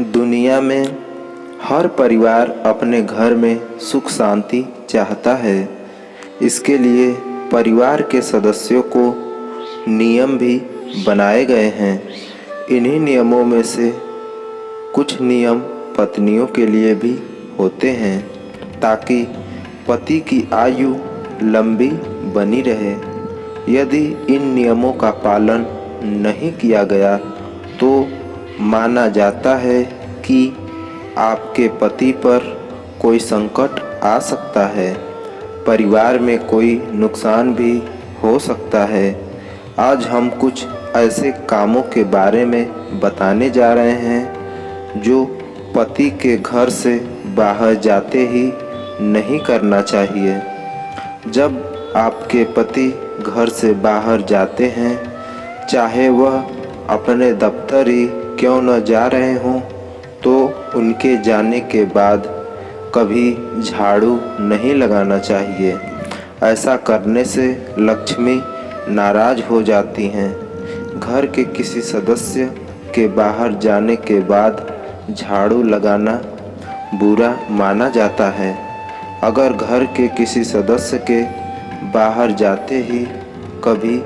दुनिया में हर परिवार अपने घर में सुख शांति चाहता है। इसके लिए परिवार के सदस्यों को नियम भी बनाए गए हैं। इन्हीं नियमों में से कुछ नियम पत्नियों के लिए भी होते हैं ताकि पति की आयु लंबी बनी रहे। यदि इन नियमों का पालन नहीं किया गया तो माना जाता है कि आपके पति पर कोई संकट आ सकता है, परिवार में कोई नुकसान भी हो सकता है। आज हम कुछ ऐसे कामों के बारे में बताने जा रहे हैं जो पति के घर से बाहर जाते ही नहीं करना चाहिए। जब आपके पति घर से बाहर जाते हैं, चाहे वह अपने दफ्तर ही क्यों न जा रहे हों, तो उनके जाने के बाद कभी झाड़ू नहीं लगाना चाहिए। ऐसा करने से लक्ष्मी नाराज हो जाती हैं। घर के किसी सदस्य के बाहर जाने के बाद झाड़ू लगाना बुरा माना जाता है। अगर घर के किसी सदस्य के बाहर जाते ही कभी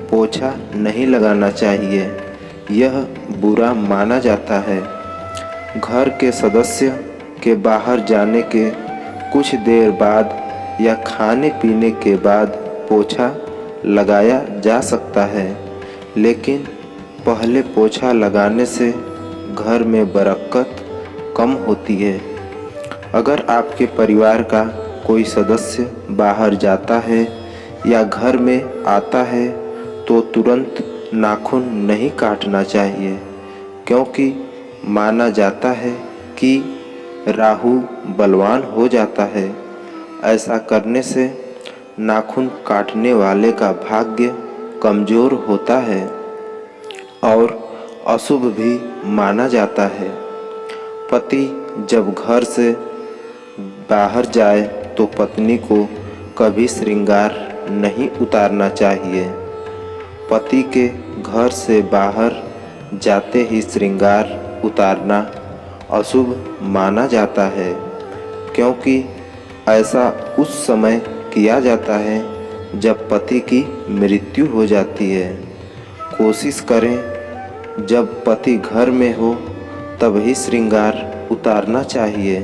पोछा नहीं लगाना चाहिए, यह बुरा माना जाता है। घर के सदस्य के बाहर जाने के कुछ देर बाद या खाने पीने के बाद पोछा लगाया जा सकता है, लेकिन पहले पोछा लगाने से घर में बरकत कम होती है। अगर आपके परिवार का कोई सदस्य बाहर जाता है या घर में आता है तो तुरंत नाखून नहीं काटना चाहिए, क्योंकि माना जाता है कि राहु बलवान हो जाता है। ऐसा करने से नाखून काटने वाले का भाग्य कमज़ोर होता है और अशुभ भी माना जाता है। पति जब घर से बाहर जाए तो पत्नी को कभी श्रृंगार नहीं उतारना चाहिए। पति के घर से बाहर जाते ही श्रृंगार उतारना अशुभ माना जाता है, क्योंकि ऐसा उस समय किया जाता है जब पति की मृत्यु हो जाती है। कोशिश करें जब पति घर में हो तभी श्रृंगार उतारना चाहिए।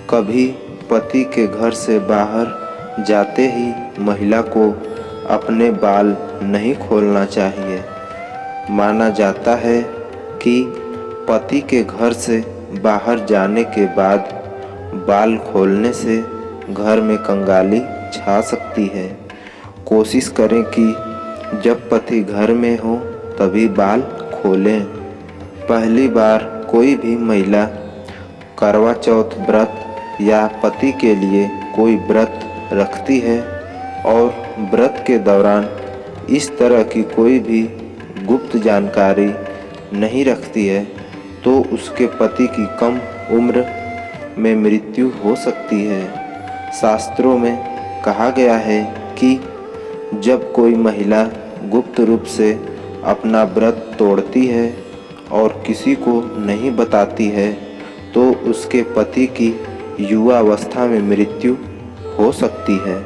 कभी पति के घर से बाहर जाते ही महिला को अपने बाल नहीं खोलना चाहिए। माना जाता है कि पति के घर से बाहर जाने के बाद बाल खोलने से घर में कंगाली छा सकती है। कोशिश करें कि जब पति घर में हो तभी बाल खोलें। पहली बार कोई भी महिला करवा चौथ व्रत या पति के लिए कोई व्रत रखती है और व्रत के दौरान इस तरह की कोई भी गुप्त जानकारी नहीं रखती है तो उसके पति की कम उम्र में मृत्यु हो सकती है। शास्त्रों में कहा गया है कि जब कोई महिला गुप्त रूप से अपना व्रत तोड़ती है और किसी को नहीं बताती है तो उसके पति की युवा अवस्था में मृत्यु हो सकती है।